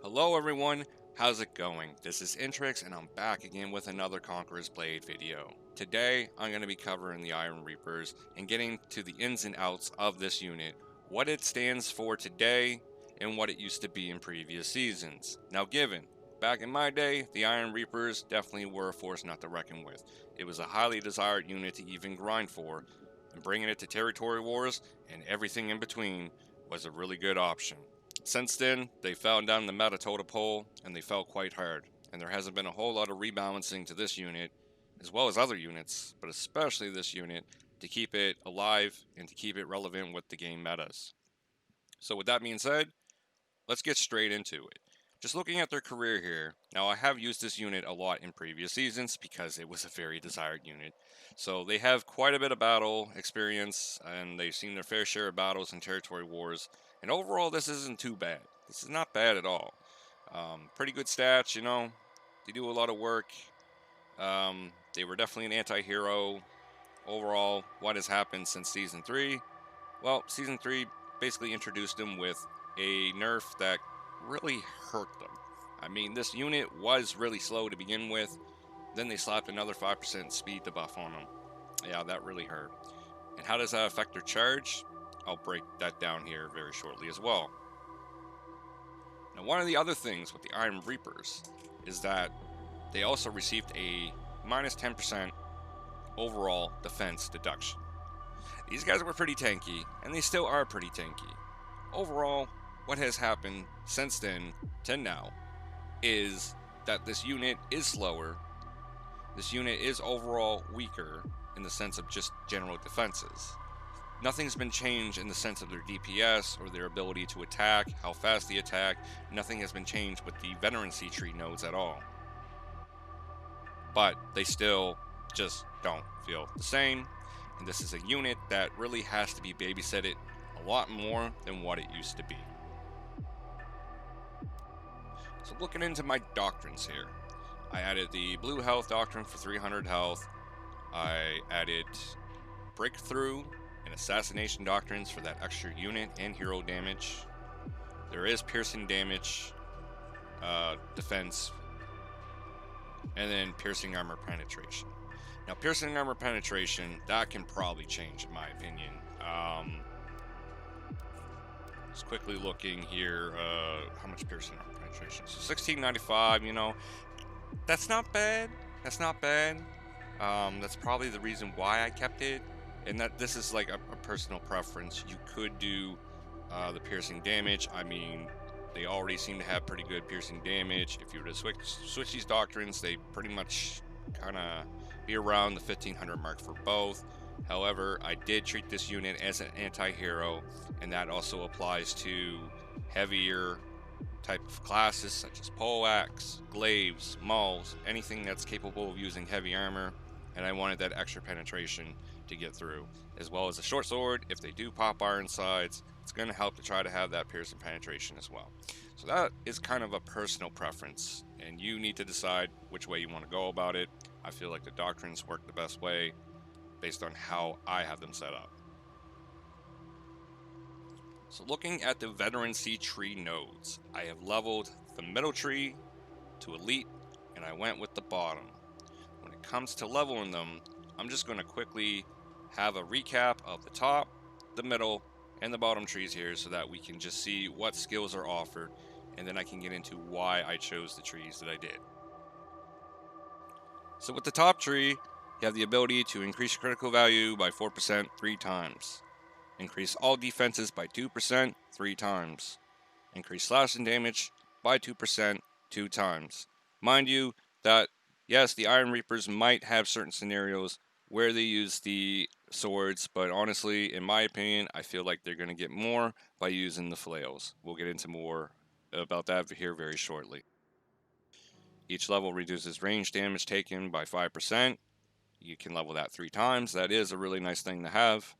Hello everyone, how's it going? This is Intrix and I'm back again with another Conqueror's Blade video. Today I'm going to be covering the Iron Reapers and getting to the ins and outs of this unit, what it stands for today, and what it used to be in previous seasons. Now given, back in my day, the Iron Reapers definitely were a force not to reckon with. It was a highly desired unit to even grind for, and bringing it to Territory Wars and everything in between was a really good option. Since then, they fell down the meta totem pole and they fell quite hard, and there hasn't been a whole lot of rebalancing to this unit, as well as other units, but especially this unit, to keep it alive and to keep it relevant with the game metas. So with that being said, let's get straight into it. Just looking at their career here, now I have used this unit a lot in previous seasons because it was a very desired unit. So they have quite a bit of battle experience and they've seen their fair share of battles and territory wars. And overall, this isn't too bad. This is not bad at all. Pretty good stats, you know. They do a lot of work. They were definitely an anti-hero. Overall, what has happened since Season 3? Well, Season 3 basically introduced them with a nerf that really hurt them. I mean, this unit was really slow to begin with. Then they slapped another 5% speed debuff on them. Yeah, that really hurt. And how does that affect their charge? I'll break that down here very shortly as well. Now, one of the other things with the Iron Reapers is that they also received a minus 10% overall defense deduction. These guys were pretty tanky, and they still are pretty tanky. Overall, what has happened since then to now is that this unit is slower. This unit is overall weaker in the sense of just general defenses. Nothing's been changed in the sense of their DPS or their ability to attack, how fast they attack. Nothing has been changed with the veterancy tree nodes at all. But they still just don't feel the same. And this is a unit that really has to be babysitted a lot more than what it used to be. So looking into my doctrines here, I added the blue health doctrine for 300 health. I added breakthrough and assassination doctrines for that extra unit and hero damage. There is piercing damage, defense, and then piercing armor penetration. Now, piercing armor penetration, that can probably change in my opinion. Just quickly looking here, how much piercing armor penetration? So 1695, you know, that's not bad. That's not bad. That's probably the reason why I kept it. And that this is like a personal preference. You could do the piercing damage. I mean, they already seem to have pretty good piercing damage. If you were to switch these doctrines, they pretty much kind of be around the 1500 mark for both. However, I did treat this unit as an anti-hero, and that also applies to heavier type of classes such as poleaxe, glaives, mauls, anything that's capable of using heavy armor. And I wanted that extra penetration to get through, as well as a short sword. If they do pop iron sides, it's going to help to try to have that piercing penetration as well. So that is kind of a personal preference, and you need to decide which way you want to go about it. I feel like the doctrines work the best way based on how I have them set up. So looking at the veterancy tree nodes, I have leveled the middle tree to elite, and I went with the bottom. When it comes to leveling them, I'm just going to quickly have a recap of the top, the middle, and the bottom trees here so that we can just see what skills are offered, and then I can get into why I chose the trees that I did. So with the top tree, you have the ability to increase critical value by 4% 3 times. Increase all defenses by 2% 3 times. Increase slashing damage by 2% 2 times. Mind you that, yes, the Iron Reapers might have certain scenarios where they use the swords, but honestly, in my opinion, I feel like they're going to get more by using the flails. We'll get into more about that here very shortly. Each level reduces range damage taken by 5%. You can level that 3 times. That is a really nice thing to have.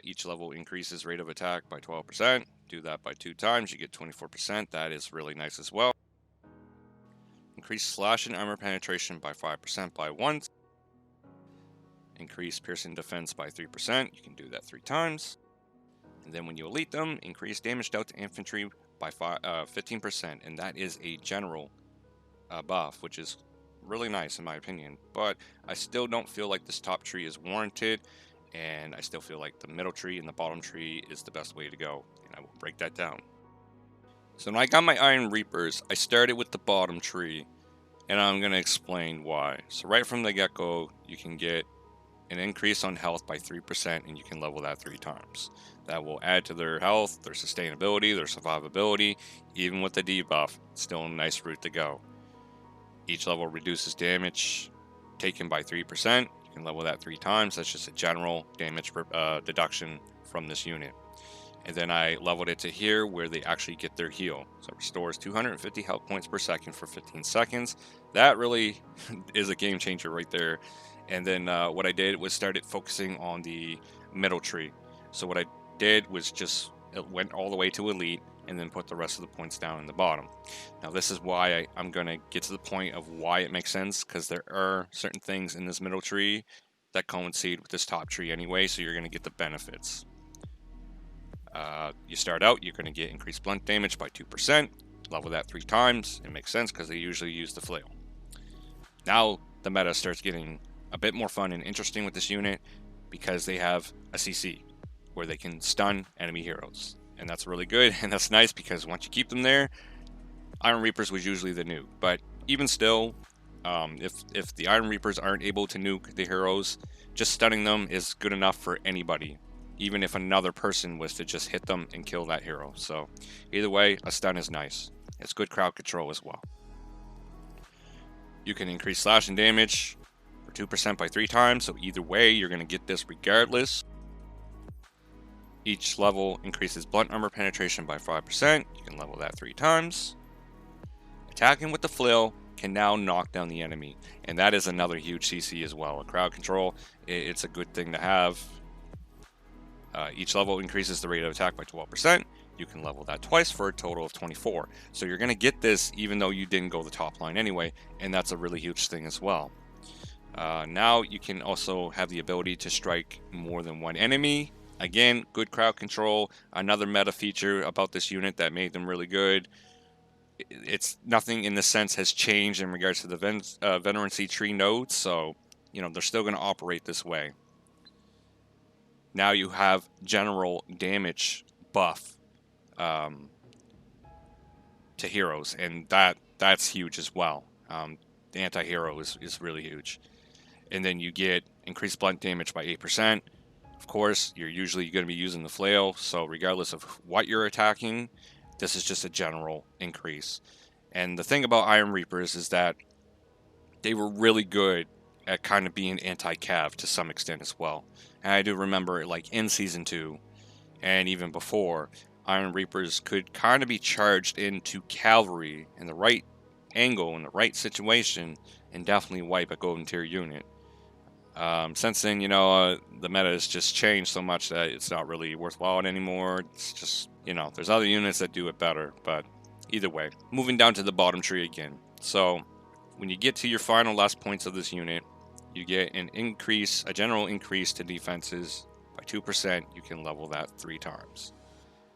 Each level increases rate of attack by 12%. Do that by 2 times, you get 24%. That is really nice as well. Increase slash and armor penetration by 5% by once. Increase piercing defense by 3%. You can do that 3 times. And then when you elite them, increase damage dealt to infantry by 15%, and that is a general buff, which is really nice in my opinion. But I still don't feel like this top tree is warranted, and I still feel like the middle tree and the bottom tree is the best way to go, and I will break that down. So when I got my Iron Reapers, I started with the bottom tree, and I'm going to explain why. So right from the get-go, you can get an increase on health by 3%, and you can level that 3 times. That will add to their health, their sustainability, their survivability. Even with the debuff, it's still a nice route to go. Each level reduces damage taken by 3%. You can level that 3 times. That's just a general damage deduction from this unit. And then I leveled it to here where they actually get their heal. So it restores 250 health points per second for 15 seconds. That really is a game changer right there. And then what I did was started focusing on the middle tree. So what I did was just it went all the way to elite and then put the rest of the points down in the bottom. Now this is why I'm going to get to the point of why it makes sense, because there are certain things in this middle tree that coincide with this top tree anyway, so you're going to get the benefits. You start out, you're going to get increased blunt damage by 2%, level that 3 times. It makes sense because they usually use the flail. Now the meta starts getting a bit more fun and interesting with this unit because they have a CC where they can stun enemy heroes, and that's really good, and that's nice because once you keep them there, Iron Reapers was usually the nuke. But even still, if the Iron Reapers aren't able to nuke the heroes, just stunning them is good enough for anybody, even if another person was to just hit them and kill that hero. So either way, a stun is nice. It's good crowd control as well. You can increase slashing damage for 2% by 3 times, so either way you're going to get this regardless. Each level increases blunt armor penetration by 5%. You can level that 3 times. Attacking with the flail can now knock down the enemy, and that is another huge CC as well. A crowd control, it's a good thing to have. Each level increases the rate of attack by 12%. You can level that twice for a total of 24. So you're going to get this even though you didn't go the top line anyway, and that's a really huge thing as well. Now you can also have the ability to strike more than one enemy. Again, good crowd control. Another meta feature about this unit that made them really good. It's nothing in the sense has changed in regards to the veterancy tree nodes, so you know they're still going to operate this way. Now you have general damage buff to heroes, and that's huge as well. The anti-hero is really huge. And then you get increased blunt damage by 8%. Of course, you're usually going to be using the flail, so regardless of what you're attacking, this is just a general increase. And the thing about Iron Reapers is that they were really good at kind of being anti-cav to some extent as well. And I do remember, like in Season 2, and even before, Iron Reapers could kind of be charged into cavalry in the right angle, in the right situation, and definitely wipe a golden tier unit. Since then, you know, the meta has just changed so much that it's not really worthwhile anymore. It's just, you know, there's other units that do it better, but either way. Moving down to the bottom tree again. So when you get to your final last points of this unit, you get an increase, a general increase to defenses by 2%. You can level that 3 times.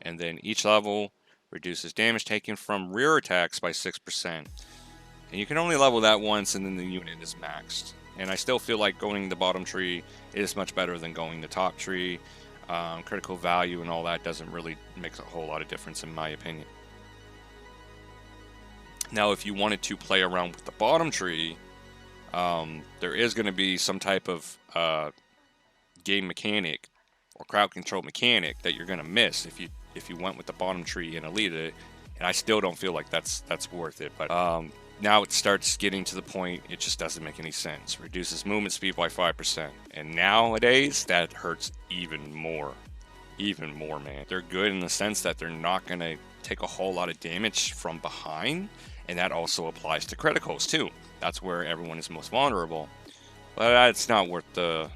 And then each level reduces damage taken from rear attacks by 6%. And you can only level that once, and then the unit is maxed. And I still feel like going the bottom tree is much better than going the top tree. Critical value and all that doesn't really make a whole lot of difference in my opinion. Now, if you wanted to play around with the bottom tree, there is going to be some type of game mechanic or crowd control mechanic that you're going to miss if you went with the bottom tree and elite it. And I still don't feel like that's worth it. But now it starts getting to the point it just doesn't make any sense. Reduces movement speed by 5%, and nowadays that hurts even more, man. They're good in the sense that they're not going to take a whole lot of damage from behind, and that also applies to criticals too. That's where everyone is most vulnerable, but it's not worth the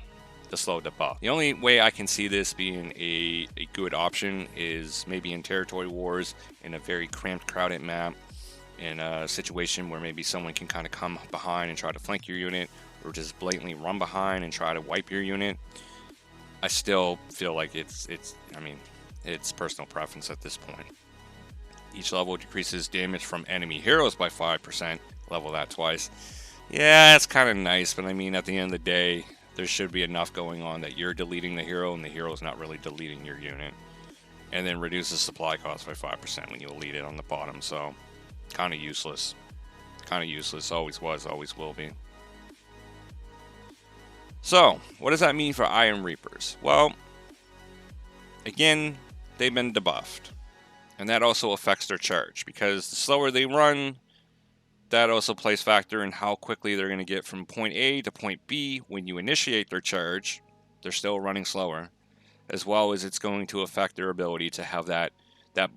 slow debuff. The only way I can see this being a good option is maybe in territory wars, in a very cramped, crowded map, in a situation where maybe someone can kind of come behind and try to flank your unit, or just blatantly run behind and try to wipe your unit. I still feel like it's personal preference at this point. Each level decreases damage from enemy heroes by 5%. Level that twice. Yeah, it's kind of nice, but I mean, at the end of the day, there should be enough going on that you're deleting the hero and the hero's not really deleting your unit. And then reduces supply cost by 5% when you elite it on the bottom, so kind of useless. Kind of useless, always was, always will be. So, what does that mean for Iron Reapers? Well, again, they've been debuffed. And that also affects their charge, because the slower they run, that also plays factor in how quickly they're going to get from point A to point B when you initiate their charge. They're still running slower, as well as it's going to affect their ability to have that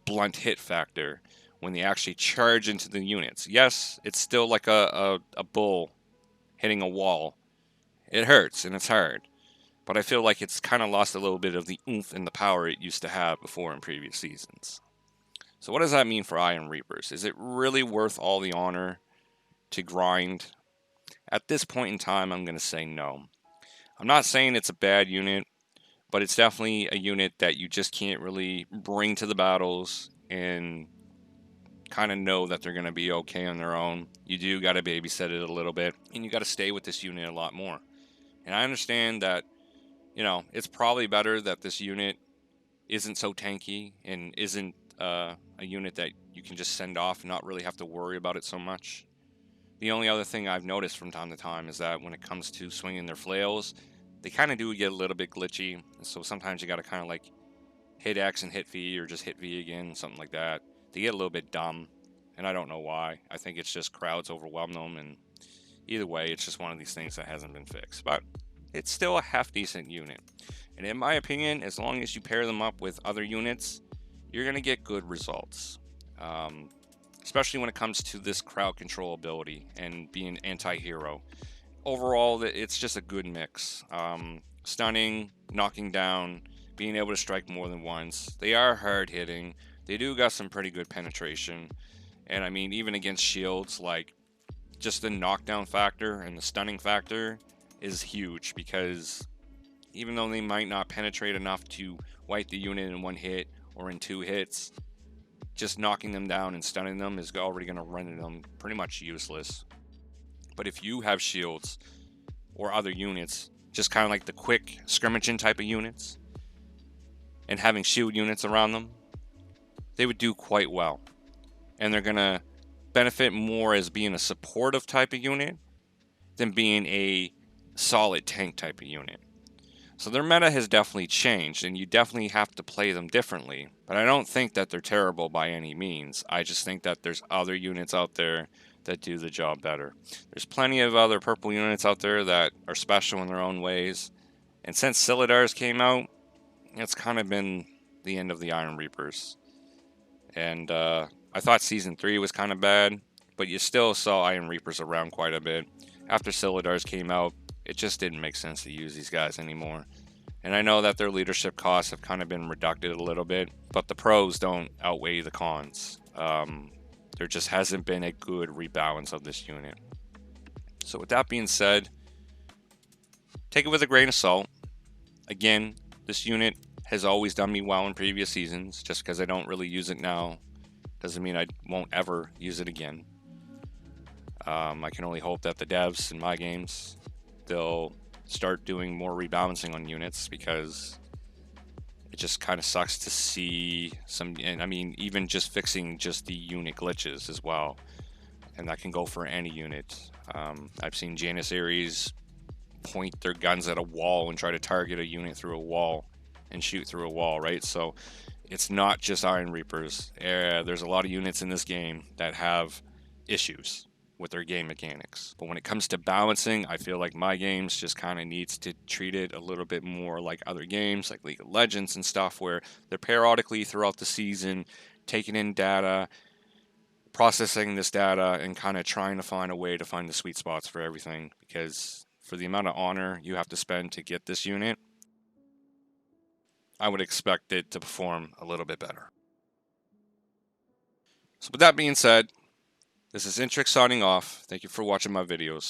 blunt hit factor when they actually charge into the units. Yes, it's still like a bull hitting a wall. It hurts and it's hard, but I feel like it's kind of lost a little bit of the oomph and the power it used to have before in previous seasons. So what does that mean for Iron Reapers? Is it really worth all the honor to grind? At this point in time, I'm going to say no. I'm not saying it's a bad unit, but it's definitely a unit that you just can't really bring to the battles and kind of know that they're going to be okay on their own. You do got to babysit it a little bit, and you got to stay with this unit a lot more. And I understand that, you know, it's probably better that this unit isn't so tanky and isn't a unit that you can just send off and not really have to worry about it so much. The only other thing I've noticed from time to time is that when it comes to swinging their flails, they kind of do get a little bit glitchy. So sometimes you got to kind of like hit X and hit V, or just hit V again, something like that. They get a little bit dumb, and I don't know why. I think it's just crowds overwhelm them, and either way, it's just one of these things that hasn't been fixed. But it's still a half-decent unit. And in my opinion, as long as you pair them up with other units, you're going to get good results. Especially when it comes to this crowd control ability and being anti-hero. Overall, it's just a good mix. Stunning, knocking down, being able to strike more than once. They are hard-hitting. They do got some pretty good penetration. And I mean, even against shields, like, just the knockdown factor and the stunning factor is huge, because even though they might not penetrate enough to wipe the unit in one hit or in 2 hits, just knocking them down and stunning them is already going to render them pretty much useless. But if you have shields or other units, just kind of like the quick scrimmaging type of units, and having shield units around them, they would do quite well. And they're going to benefit more as being a supportive type of unit than being a solid tank type of unit. So their meta has definitely changed, and you definitely have to play them differently. But I don't think that they're terrible by any means. I just think that there's other units out there that do the job better. There's plenty of other purple units out there that are special in their own ways. And since Silidars came out, it's kind of been the end of the Iron Reapers. And I thought Season 3 was kind of bad, but you still saw Iron Reapers around quite a bit. After Silidars came out, it just didn't make sense to use these guys anymore. And I know that their leadership costs have kind of been reduced a little bit, but the pros don't outweigh the cons. There just hasn't been a good rebalance of this unit. So with that being said, take it with a grain of salt. Again, this unit has always done me well in previous seasons. Just because I don't really use it now doesn't mean I won't ever use it again. I can only hope that the devs in my games, they'll start doing more rebalancing on units, because it just kind of sucks to see some, and I mean, even just fixing just the unit glitches as well, and that can go for any unit. I've seen Janissaries point their guns at a wall and try to target a unit through a wall and shoot through a wall, right? So it's not just Iron Reapers. There's a lot of units in this game that have issues with their game mechanics. But when it comes to balancing, I feel like my games just kind of needs to treat it a little bit more like other games, like League of Legends and stuff, where they're periodically throughout the season taking in data, processing this data, and kind of trying to find a way to find the sweet spots for everything. Because for the amount of honor you have to spend to get this unit, I would expect it to perform a little bit better. So with that being said, this is Intrix signing off. Thank you for watching my videos.